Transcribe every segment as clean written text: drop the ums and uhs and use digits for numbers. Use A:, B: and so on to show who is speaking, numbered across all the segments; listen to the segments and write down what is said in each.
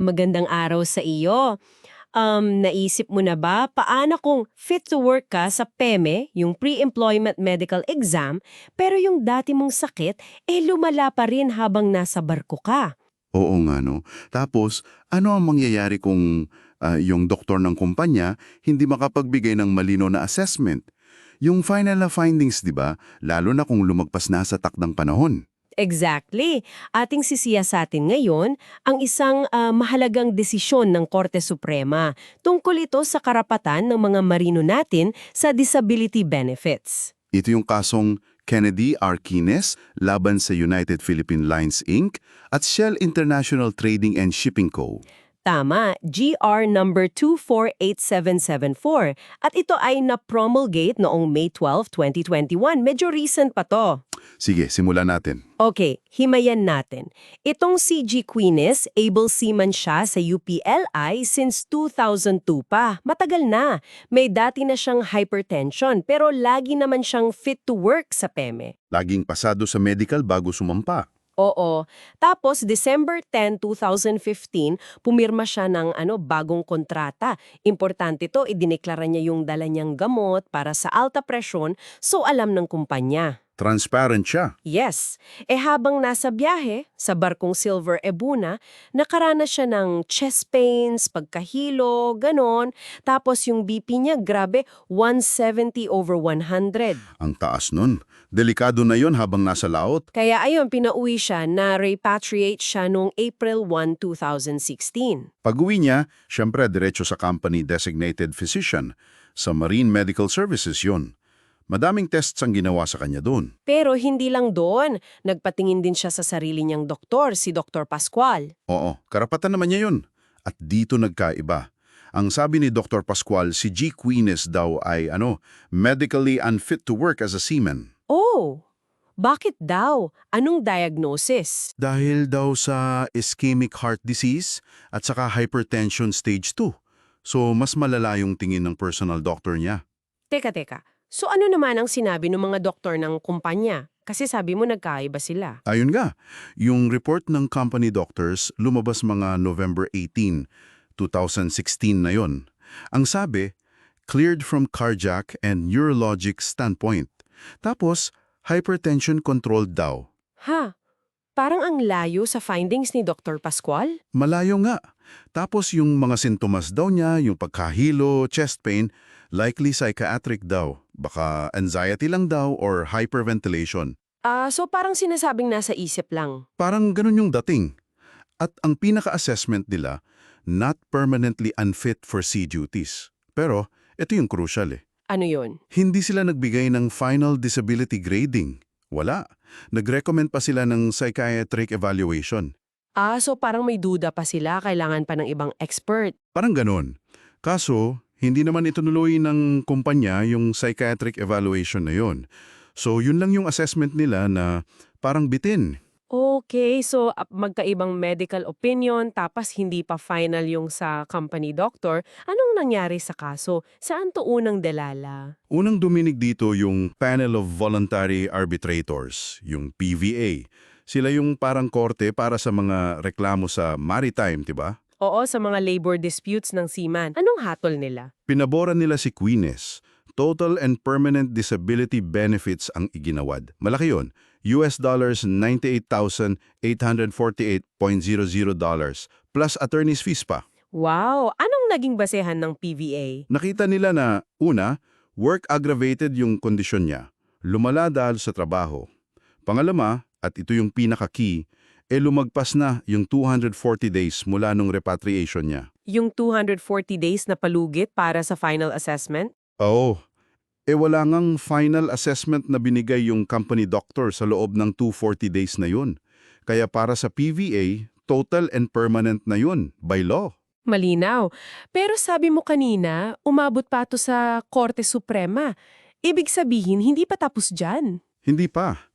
A: Magandang araw sa iyo. Naisip mo na ba paano kung fit to work ka sa PEME, yung Pre-Employment Medical Exam, pero yung dati mong sakit, lumala pa rin habang nasa barko ka?
B: Oo nga, no? Tapos, ano ang mangyayari kung yung doktor ng kumpanya hindi makapagbigay ng malino na assessment? Yung final na findings, di ba? Lalo na kung lumagpas na sa takdang panahon.
A: Exactly. Ating sisiyasatin ngayon ang isang mahalagang desisyon ng Korte Suprema tungkol ito sa karapatan ng mga marino natin sa disability benefits.
B: Ito yung kasong Kennedy R. Kines laban sa United Philippine Lines Inc. at Shell International Trading and Shipping Co.
A: Tama, GR number 248774. At ito ay na-promulgate noong May 12, 2021. Medyo recent pa to.
B: Sige, simulan natin.
A: Okay, himayan natin. Itong si G. Queenis, able seaman siya sa UPLI since 2002 pa. Matagal na. May dati na siyang hypertension pero lagi naman siyang fit to work sa PEME.
B: Laging pasado sa medical bago sumampa.
A: Oo. Tapos, December 10, 2015, pumirma siya ng bagong kontrata. Importante to, idineklara niya yung dala niyang gamot para sa alta presyon, so alam ng kumpanya.
B: Transparent siya.
A: Yes. Habang nasa biyahe, sa barkong Silver Ebuna, nakaranas siya ng chest pains, pagkahilo, ganon. Tapos yung BP niya, grabe, 170/100.
B: Ang taas nun. Delikado na yon habang nasa laot.
A: Kaya ayun, pinauwi siya na repatriate siya noong April 1, 2016.
B: Pag-uwi niya, syempre diretso sa company designated physician. Sa Marine Medical Services yun. Madaming tests ang ginawa sa kanya doon.
A: Pero hindi lang doon. Nagpatingin din siya sa sarili niyang doktor, si Dr. Pascual.
B: Oo, karapatan naman niya yun. At dito nagkaiba. Ang sabi ni Dr. Pascual, si G. Queenis daw ay medically unfit to work as a seaman.
A: Oh, bakit daw? Anong diagnosis?
B: Dahil daw sa ischemic heart disease at saka hypertension stage 2. So mas malala yung tingin ng personal doctor niya.
A: Teka. So ano naman ang sinabi ng mga doktor ng kumpanya? Kasi sabi mo nagkaiba sila.
B: Ayun nga, yung report ng company doctors lumabas mga November 18, 2016 na yon. Ang sabi, cleared from cardiac and neurologic standpoint. Tapos, hypertension controlled daw.
A: Ha? Parang ang layo sa findings ni Dr. Pascual?
B: Malayo nga. Tapos yung mga sintomas daw niya, yung pagkahilo, chest pain, likely psychiatric daw. Baka anxiety lang daw or hyperventilation.
A: So parang sinasabing nasa isip lang.
B: Parang ganun yung dating. At ang pinaka-assessment nila, not permanently unfit for sea duties. Pero ito yung crucial eh.
A: Ano yun?
B: Hindi sila nagbigay ng final disability grading. Wala. Nag-recommend pa sila ng psychiatric evaluation.
A: So parang may duda pa sila, kailangan pa ng ibang expert.
B: Parang ganun. Kaso, hindi naman itunuloy ng kumpanya yung psychiatric evaluation na yun. So, yun lang yung assessment nila na parang bitin.
A: Okay, so magkaibang medical opinion tapos hindi pa final yung sa company doctor. Anong nangyari sa kaso? Saan to unang dalala?
B: Unang duminig dito yung Panel of Voluntary Arbitrators, yung PVA. Sila yung parang korte para sa mga reklamo sa maritime, diba?
A: Oo, sa mga labor disputes ng seaman. Anong hatol nila?
B: Pinaboran nila si Queenis. Total and permanent disability benefits ang iginawad. Malaki yun. US dollars $98,848.00 plus attorney's fees pa.
A: Wow! Anong naging basehan ng PVA?
B: Nakita nila na, una, work-aggravated yung kondisyon niya. Lumala dahil sa trabaho. Pangalama, at ito yung pinaka-key, lumagpas na yung 240 days mula nung repatriation niya.
A: Yung 240 days na palugit para sa final assessment?
B: Oo. Wala ngang final assessment na binigay yung company doctor sa loob ng 240 days na yun. Kaya para sa PVA, total and permanent na yun, by law.
A: Malinaw. Pero sabi mo kanina, umabot pa to sa Korte Suprema. Ibig sabihin, hindi pa tapos dyan.
B: Hindi pa.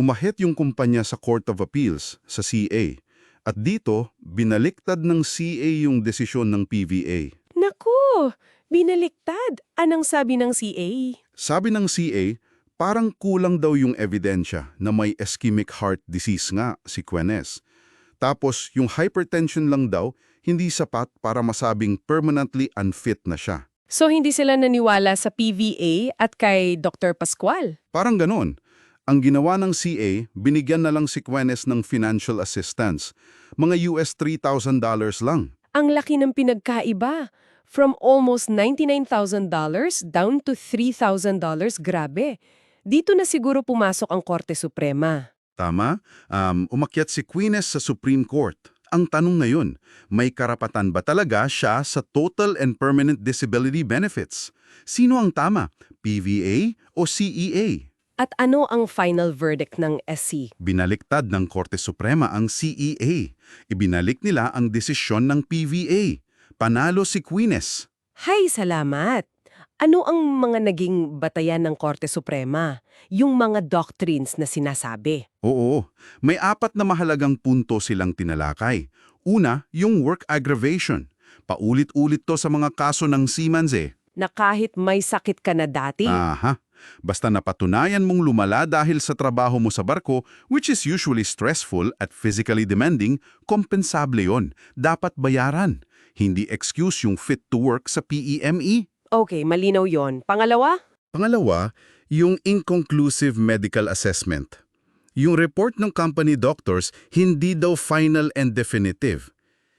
B: Umahit yung kumpanya sa Court of Appeals, sa CA. At dito, binaliktad ng CA yung desisyon ng PVA.
A: Naku! Binaliktad. Anong sabi ng CA?
B: Sabi ng CA, parang kulang daw yung ebidensya na may ischemic heart disease nga si Quenes. Tapos yung hypertension lang daw, hindi sapat para masabing permanently unfit na siya.
A: So hindi sila naniwala sa PVA at kay Dr. Pascual?
B: Parang ganon. Ang ginawa ng CA, binigyan na lang si Quenes ng financial assistance. Mga US $3,000 lang.
A: Ang laki ng pinagkaiba. From almost $99,000 down to $3,000, grabe. Dito na siguro pumasok ang Korte Suprema.
B: Tama? Umakyat si Quenes sa Supreme Court. Ang tanong ngayon, may karapatan ba talaga siya sa Total and Permanent Disability Benefits? Sino ang tama? PVA o CEA?
A: At ano ang final verdict ng SC?
B: Binaliktad ng Korte Suprema ang CEA. Ibinalik nila ang desisyon ng PVA. Panalo si Quenes.
A: Hay, salamat! Ano ang mga naging batayan ng Korte Suprema? Yung mga doctrines na sinasabi.
B: Oo, may 4 na mahalagang punto silang tinalakay. Una, yung work aggravation. Paulit-ulit to sa mga kaso ng Siemens
A: Na kahit may sakit ka na dati,
B: Aha. Basta napatunayan mong lumala dahil sa trabaho mo sa barko, which is usually stressful at physically demanding, kompensable yon. Dapat bayaran. Hindi excuse yung fit to work sa PEME.
A: okay, malinaw yon. Pangalawa?
B: Pangalawa, yung inconclusive medical assessment. Yung report ng company doctors, hindi daw final and definitive.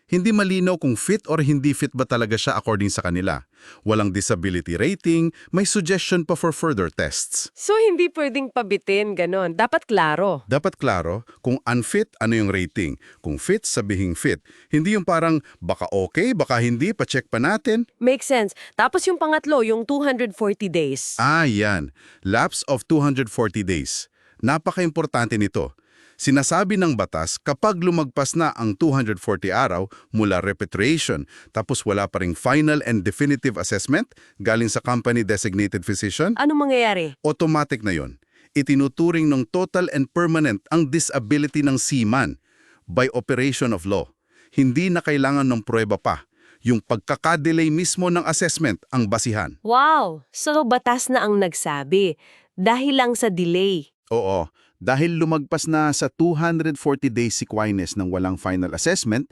B: Hindi malinaw kung fit or hindi fit ba talaga siya according sa kanila. Walang disability rating, may suggestion pa for further tests.
A: So hindi pwedeng pabitin, ganon. Dapat klaro.
B: Dapat klaro, kung unfit, ano yung rating. Kung fit, sabihing fit. Hindi yung parang, baka okay, baka hindi, pa-check pa natin.
A: Makes sense. Tapos yung pangatlo, yung 240 days.
B: Yan. Lapse of 240 days. Napaka-importante nito. Sinasabi ng batas, kapag lumagpas na ang 240 araw mula repatriation, tapos wala pa ring final and definitive assessment galing sa company-designated physician,
A: Ano mangyayari?
B: automatic na yon. Itinuturing ng total and permanent ang disability ng seaman by operation of law. Hindi na kailangan ng pruweba pa. Yung pagkakadelay mismo ng assessment ang basihan.
A: Wow! So batas na ang nagsabi. Dahil lang sa delay.
B: Oo, dahil lumagpas na sa 240 days si Quenes ng walang final assessment,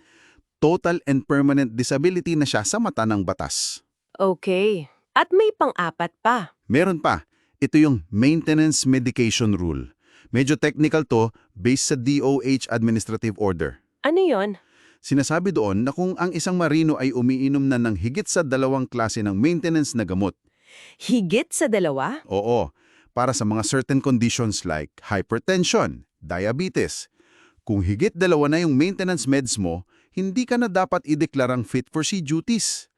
B: total and permanent disability na siya sa mata ng batas.
A: Okay. At may pang-apat pa.
B: Meron pa, ito yung Maintenance Medication Rule. Medyo technical to, based sa DOH Administrative Order.
A: Ano yon?
B: Sinasabi doon na kung ang isang marino ay umiinom na ng higit sa 2 klase ng maintenance na gamot,
A: Higit sa 2?
B: oo, para sa mga certain conditions like hypertension, diabetes. Kung higit 2 na yung maintenance meds mo, hindi ka na dapat ideklarang fit for sea duties.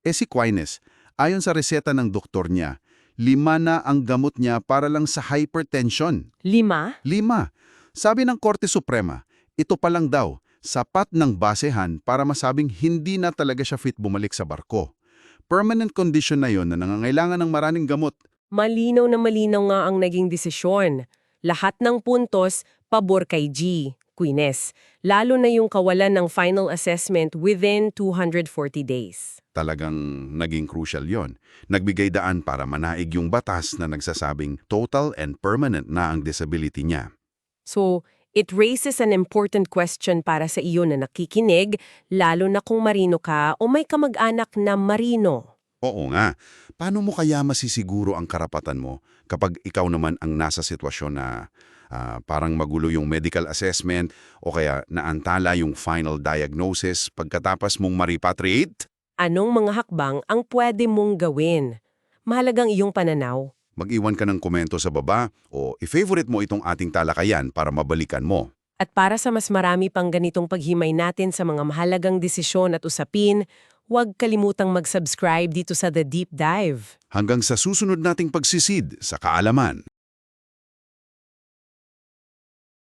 B: Si Quenes, ayon sa reseta ng doktor niya, 5 na ang gamot niya para lang sa hypertension.
A: 5?
B: 5. Sabi ng Korte Suprema, ito pa lang daw, sapat ng basehan para masabing hindi na talaga siya fit bumalik sa barko. Permanent condition na yon na nangangailangan ng maraming gamot.
A: Malinaw na malinaw nga ang naging desisyon. Lahat ng puntos, pabor kay Quenes. Lalo na yung kawalan ng final assessment within 240 days.
B: Talagang naging crucial yon. Nagbigay daan para manaig yung batas na nagsasabing total and permanent na ang disability niya.
A: So, it raises an important question para sa iyo na nakikinig, lalo na kung marino ka o may kamag-anak na marino.
B: Oo nga. Paano mo kaya masisiguro ang karapatan mo kapag ikaw naman ang nasa sitwasyon na parang magulo yung medical assessment o kaya naantala yung final diagnosis pagkatapos mong ma-repatriate?
A: Anong mga hakbang ang pwede mong gawin? Mahalagang iyong pananaw.
B: Mag-iwan ka ng komento sa baba o i-favorite mo itong ating talakayan para mabalikan mo.
A: At para sa mas marami pang ganitong paghimay natin sa mga mahalagang desisyon at usapin, huwag kalimutang mag-subscribe dito sa The Deep Dive.
B: Hanggang sa susunod nating pagsisid sa kaalaman.